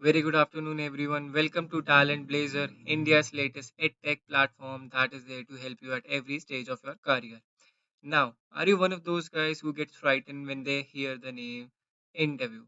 Very good afternoon, everyone. Welcome to TalentBlazer, India's latest EdTech platform that is there to help you at every stage of your career. Now, are you one of those guys who gets frightened when they hear the name interview?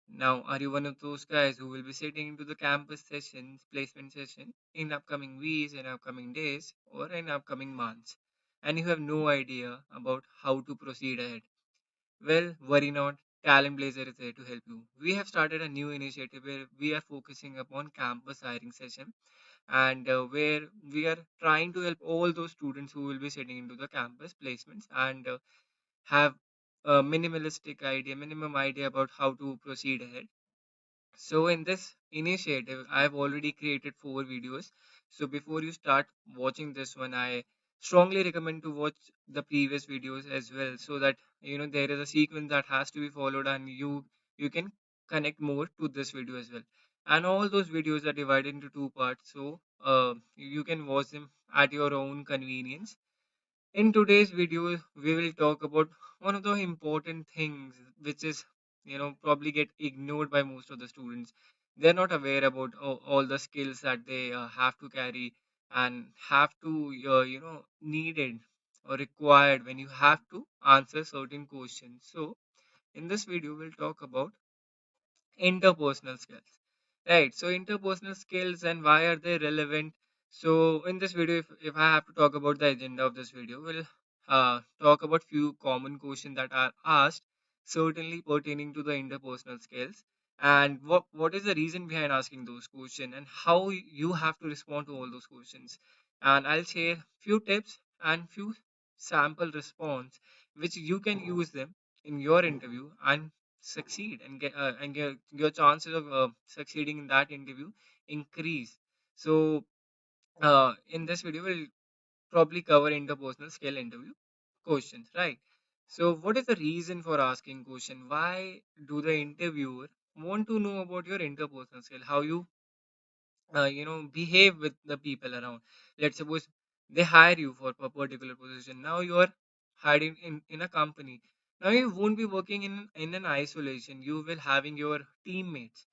Now, are you one of those guys who will be sitting into the campus sessions, placement session in upcoming weeks, in upcoming days, or in upcoming months, and you have no idea about how to proceed ahead? Well, worry not. TalentBlazer is there to help you. We have started a new initiative where we are focusing upon campus hiring session and where we are trying to help all those students who will be sitting into the campus placements and have a minimum idea about how to proceed ahead. So in this initiative, I have already created 4 videos. So before you start watching this one, I strongly recommend to watch the previous videos as well, so that there is a sequence that has to be followed, and you can connect more to this video as well. And all those videos are divided into 2 parts, so you can watch them at your own convenience. In today's video, we will talk about one of the important things which is, probably get ignored by most of the students. They're not aware about all the skills that they have to carry and have to, needed or required when you have to answer certain questions. So, in this video, we'll talk about interpersonal skills. Right. So interpersonal skills and why are they relevant? So in this video, if I have to talk about the agenda of this video, we'll talk about few common questions that are asked, certainly pertaining to the interpersonal skills, and what is the reason behind asking those questions and how you have to respond to all those questions. And I'll share few tips and few sample response which you can use them in your interview and succeed and get and your chances of succeeding in that interview increase. So in this video we'll probably cover interpersonal skill interview questions, right? So what is the reason for asking question? Why do the interviewer want to know about your interpersonal skill, how you behave with the people around? Let's suppose they hire you for a particular position. Now you are hiring in a company. Now you won't be working in an isolation. You will having your teammates,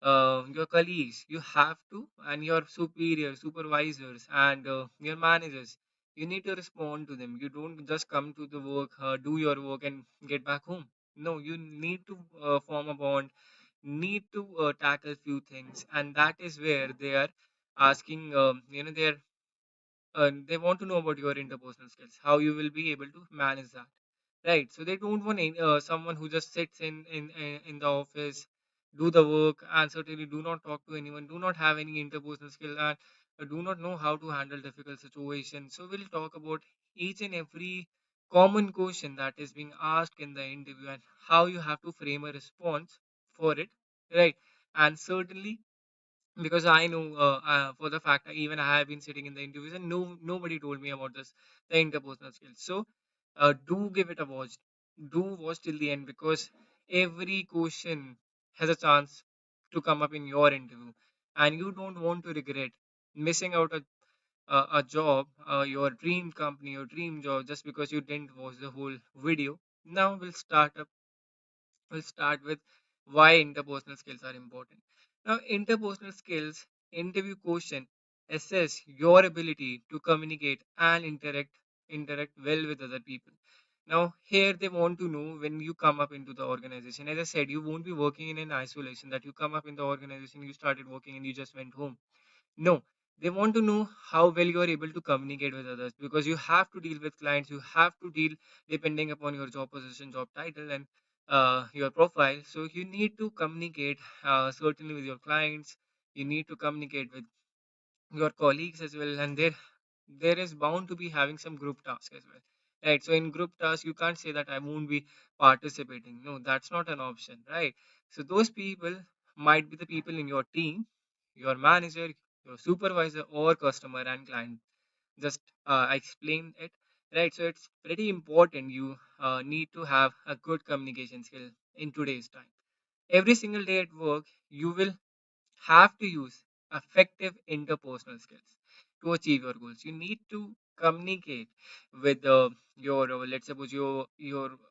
your colleagues. You have to, and your superiors, supervisors, and your managers. You need to respond to them. You don't just come to the work, do your work, and get back home. No, you need to form a bond, need to tackle few things, and that is where they are asking. They want to know about your interpersonal skills, how you will be able to manage that. Right. So they don't want someone who just sits in the office, do the work, and certainly do not talk to anyone, do not have any interpersonal skill, and do not know how to handle difficult situations. So we'll talk about each and every common question that is being asked in the interview and how you have to frame a response for it. Right. And certainly, because I know for the fact that even I have been sitting in the interviews and nobody told me about this, the interpersonal skills. So do give it a watch. Do watch till the end, because every question has a chance to come up in your interview, and you don't want to regret missing out a job, your dream company, your dream job, just because you didn't watch the whole video. Now we'll start with why interpersonal skills are important. Now, interpersonal skills interview question assess your ability to communicate and interact well with other people. Now, here they want to know when you come up into the organization. As I said, you won't be working in an isolation that you come up in the organization, you started working and you just went home. No, they want to know how well you are able to communicate with others, because you have to deal with clients, you have to deal depending upon your job position, job title, and your profile. So you need to communicate certainly with your clients. You need to communicate with your colleagues as well, and there is bound to be having some group task as well, right? So in group task you can't say that I won't be participating. No, that's not an option, right? So those people might be the people in your team, your manager, your supervisor, or customer and client. Just I explained it, right? So it's pretty important. You need to have a good communication skill in today's time. Every single day at work you will have to use effective interpersonal skills to achieve your goals. You need to communicate with your let's suppose you're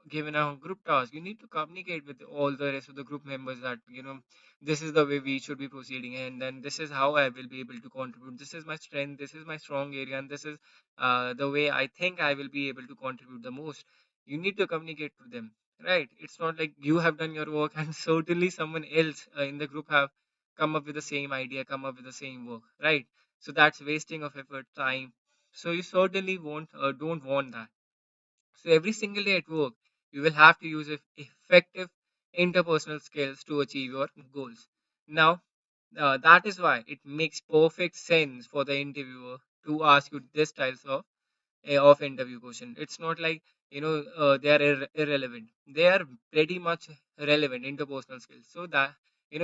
given a group task. You need to communicate with all the rest of the group members that this is the way we should be proceeding, and then this is how I will be able to contribute. This is my strength, this is my strong area, and this is the way I think I will be able to contribute the most. You need to communicate to them, right? It's not like you have done your work and certainly someone else in the group have come up with the same idea, come up with the same work, right? So that's wasting of effort, time. So you certainly don't want that. So every single day at work, you will have to use effective interpersonal skills to achieve your goals. Now, that is why it makes perfect sense for the interviewer to ask you this types of interview question. It's not like they are irrelevant. They are pretty much relevant interpersonal skills. So that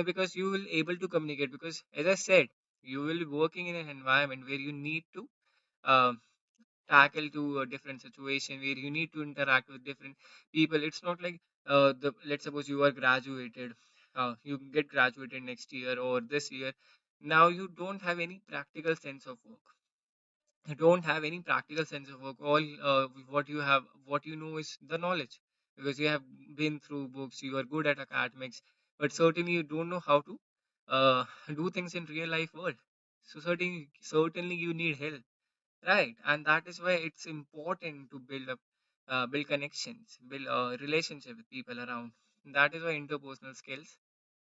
because you will able to communicate, because as I said, you will be working in an environment where you need to um tackle to a different situation, where you need to interact with different people. It's not like the let's suppose you are graduated, you get graduated next year or this year. Now you don't have any practical sense of work. You don't have any practical sense of work. All what you know is the knowledge, because you have been through books. You are good at academics, but certainly you don't know how to do things in real life world. So certainly you need help, right? And that is why it's important to build connections, build a relationship with people around. That is why interpersonal skills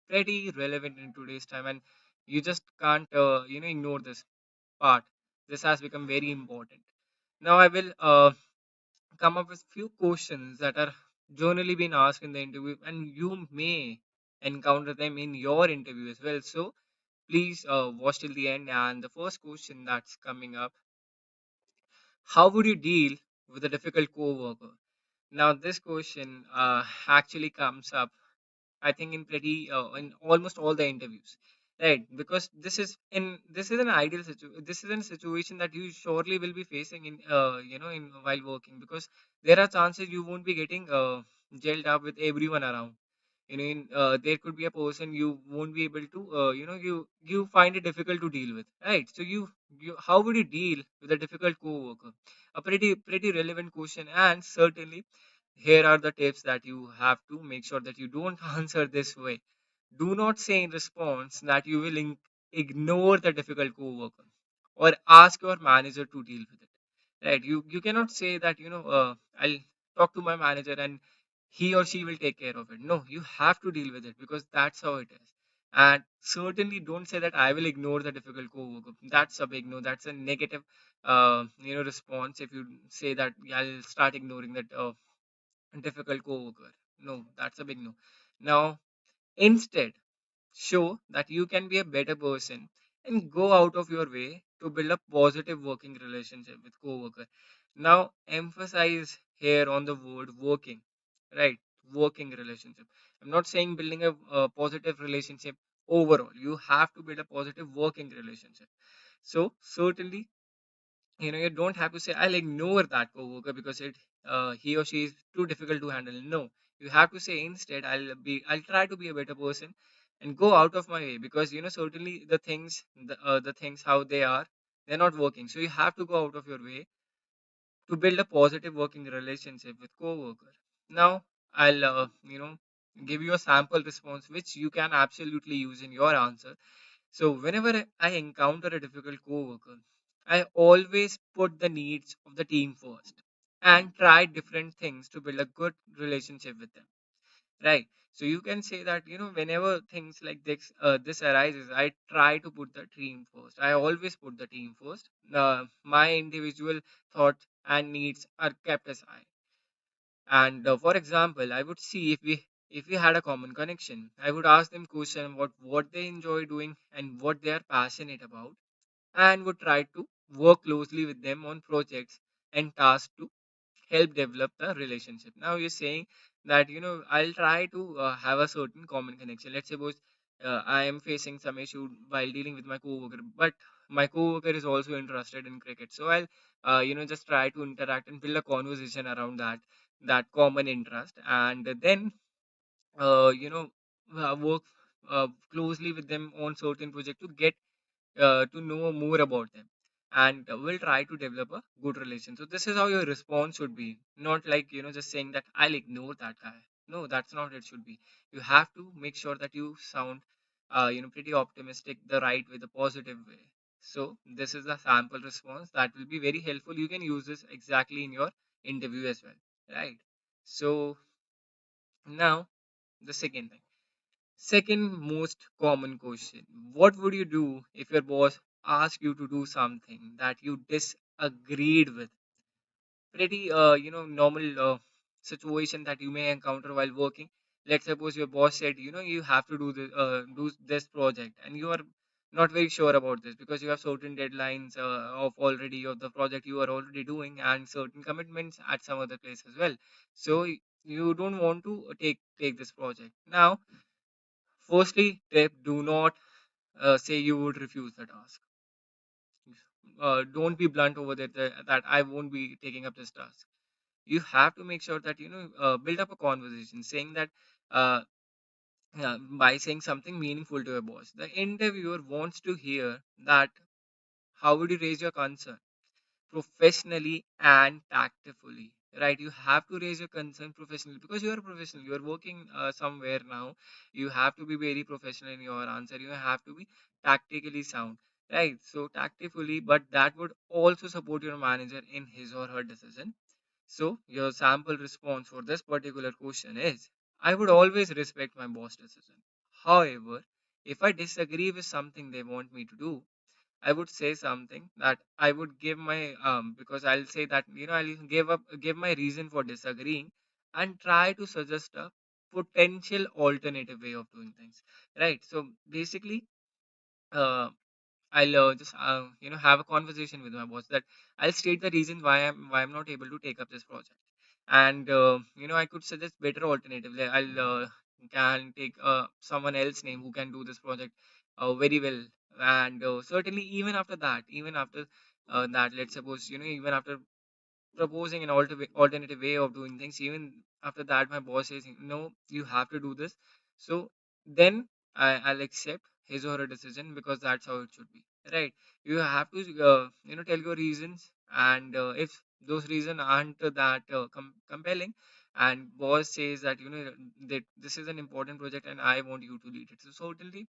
pretty relevant in today's time, and you just can't ignore this part. This has become very important. Now I will come up with few questions that are generally been asked in the interview, and you may encounter them in your interview as well. So please watch till the end. And the first question that's coming up: how would you deal with a difficult coworker? Now this question actually comes up, I think, in almost all the interviews, right? Because this is an ideal situation. This is a situation that you surely will be facing in in while working, because there are chances you won't be getting gelled up with everyone around. There could be a person you won't be able to you find it difficult to deal with, right? So you how would you deal with a difficult coworker? A pretty relevant question, and certainly here are the tips that you have to make sure that you don't answer this way. Do not say in response that you will ignore the difficult coworker, or ask your manager to deal with it. Right? You cannot say that I'll talk to my manager and he or she will take care of it. No, you have to deal with it, because that's how it is. And certainly don't say that I will ignore the difficult coworker. That's a big no. That's a negative response. If you say that, "Yeah, I'll start ignoring that difficult coworker." No, that's a big no. Now, instead, show that you can be a better person and go out of your way to build a positive working relationship with coworker. Now, emphasize here on the word working, right? Working relationship. I'm not saying building a positive relationship overall. You have to build a positive working relationship. So certainly, you don't have to say I'll ignore that coworker because he or she is too difficult to handle. No, you have to say instead I'll try to be a better person and go out of my way, because certainly the things how they are, they're not working. So you have to go out of your way to build a positive working relationship with coworker. Now I'll give you a sample response which you can absolutely use in your answer. So whenever I encounter a difficult coworker, I always put the needs of the team first and try different things to build a good relationship with them. Right. So you can say that whenever things like this arises, I try to put the team first. I always put the team first. My individual thoughts and needs are kept aside. And for example, I would see if we had a common connection. I would ask them question what they enjoy doing and what they are passionate about, and would try to work closely with them on projects and tasks to help develop the relationship. Now you're saying that I'll try to have a certain common connection. Let's suppose I am facing some issue while dealing with my coworker, but my coworker is also interested in cricket. So I'll just try to interact and build a conversation around that common interest, and then work closely with them on certain project to get to know more about them. and will try to develop a good relation. So this is how your response should be, not like just saying that I'll ignore that guy. No, that's not it should be. You have to make sure that you sound pretty optimistic, the right way, the positive way. So this is the sample response that will be very helpful. You can use this exactly in your interview as well, right? So now the second thing. Second most common question. What would you do if your boss asked you to do something that you disagreed with? Pretty, normal situation that you may encounter while working. Let's suppose your boss said, you have to do this project, and you are not very sure about this because you have certain deadlines of the project you are already doing and certain commitments at some other place as well. So you don't want to take this project now. Firstly, tip: do not say you would refuse the task. Don't be blunt over there that I won't be taking up this task. You have to make sure that build up a conversation, saying that uh, by saying something meaningful to your boss. The interviewer wants to hear that how would you raise your concern professionally and tactfully, right? You have to raise your concern professionally because you are a professional, you are working somewhere now. You have to be very professional in your answer, you have to be tactically sound, right? So tactfully, but that would also support your manager in his or her decision. So your sample response for this particular question is, I would always respect my boss decision. However, if I disagree with something they want me to do, I would say something that I would give my because I'll say that I'll give my reason for disagreeing and try to suggest a potential alternative way of doing things. Right. So basically, uh, I'll just have a conversation with my boss that I'll state the reason why I'm not able to take up this project, and I could suggest better alternative. Like I'll can take someone else name who can do this project very well, and certainly even after that, let's suppose even after proposing an alternative way of doing things. Even after that, my boss says, "No, you have to do this." So then I'll accept his or her decision because that's how it should be, right? You have to, tell your reasons, and if those reasons aren't that compelling, and boss says that that this is an important project and I want you to lead it, so certainly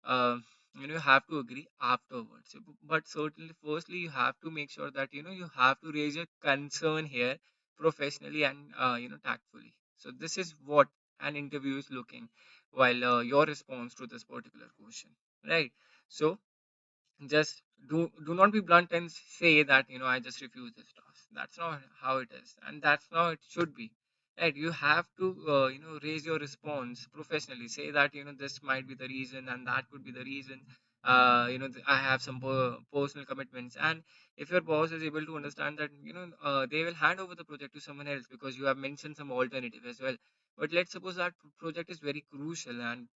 uh, you have to agree afterwards. But certainly firstly you have to make sure that you have to raise your concern here professionally and tactfully. So this is what an interview is looking while your response to this particular question, right? So just do not be blunt and say that I just refuse this task. That's not how it is, and that's not it should be, right? You have to raise your response professionally, say that this might be the reason and that could be the reason. I have some personal commitments, and if your boss is able to understand that they will hand over the project to someone else because you have mentioned some alternative as well. But let's suppose that project is very crucial and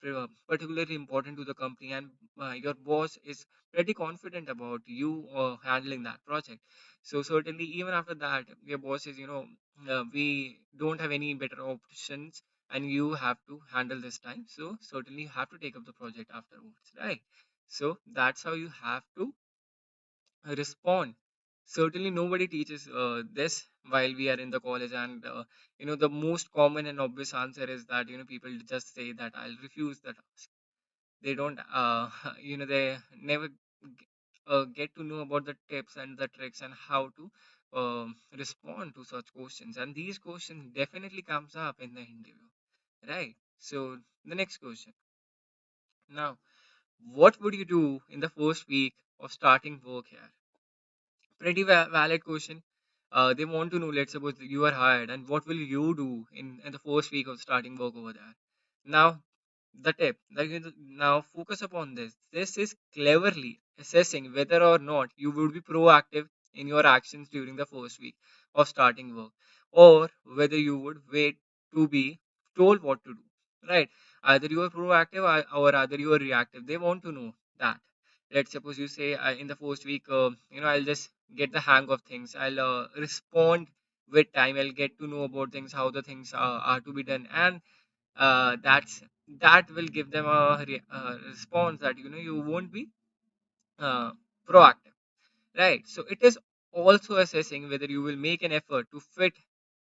particularly important to the company, and your boss is pretty confident about you handling that project. So certainly, even after that, your boss says, we don't have any better options, and you have to handle this time. So certainly, you have to take up the project afterwards, right? So that's how you have to respond. Certainly, nobody teaches this while we are in the college, and the most common and obvious answer is that people just say that I'll refuse the task. They don't they never get to know about the tips and the tricks and how to respond to such questions, and these questions definitely comes up in the interview, right? So the next question now, what would you do in the first week of starting work here? Pretty valid question. They want to know, let's suppose you are hired, and what will you do in the first week of starting work over there? Now, the tip, now focus upon this. This is cleverly assessing whether or not you would be proactive in your actions during the first week of starting work, or whether you would wait to be told what to do. Right? Either you are proactive or either you are reactive. They want to know that. Let's suppose you say in the first week, I'll just get the hang of things. I'll respond with time. I'll get to know about things, how the things are to be done, and that will give them a response that you won't be uh, proactive. right? So it is also assessing whether you will make an effort to fit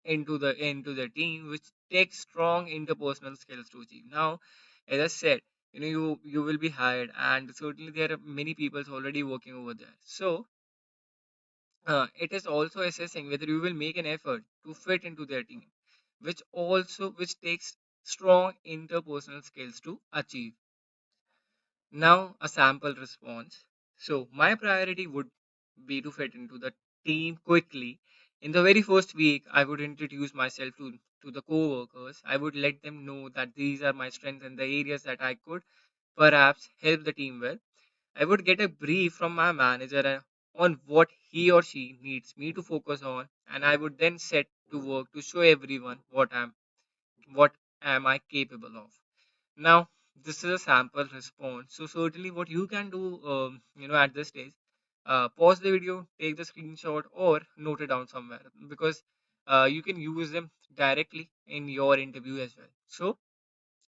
into the team, which takes strong interpersonal skills to achieve. Now, as I said, you will be hired, and certainly there are many people already working over there. So it is also assessing whether you will make an effort to fit into their team, which takes strong interpersonal skills to achieve. Now, a sample response. So, my priority would be to fit into the team quickly. In the very first week, I would introduce myself to the co-workers. I would let them know that these are my strengths and the areas that I could perhaps help the team with. I would get a brief from my manager on what he or she needs me to focus on, and I would then set to work to show everyone what am I capable of. Now, this is a sample response. So certainly, what you can do, at this stage, pause the video, take the screenshot, or note it down somewhere because you can use them directly in your interview as well. So,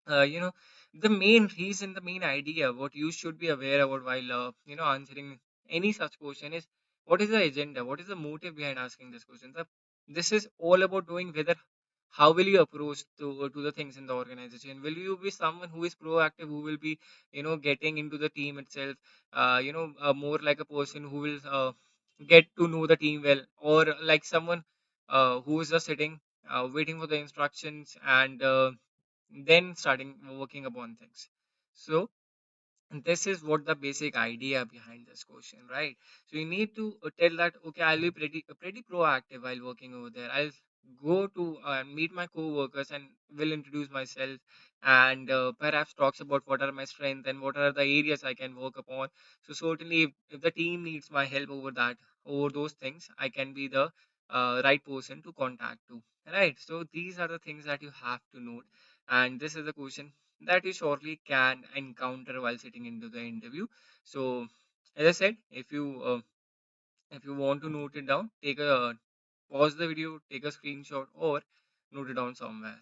uh, you know, the main reason, the main idea, what you should be aware about while answering any such question is what is the agenda, what is the motive behind asking this question. This is all about knowing whether how will you approach to the things in the organization. Will you be someone who is proactive, who will be getting into the team itself, more like a person who will get to know the team well, or like someone who is just sitting waiting for the instructions and then starting working upon things. So this is what the basic idea behind this question, right? So you need to tell that okay, I'll be pretty proactive while working over there. I'll go to meet my co-workers and will introduce myself and perhaps talks about what are my strengths and what are the areas I can work upon. So certainly if the team needs my help over those things, I can be the right person to contact to, right? So these are the things that you have to note, and this is the question that you surely can encounter while sitting into the interview. So, as I said, if you want to note it down, take a pause the video, take a screenshot, or note it down somewhere.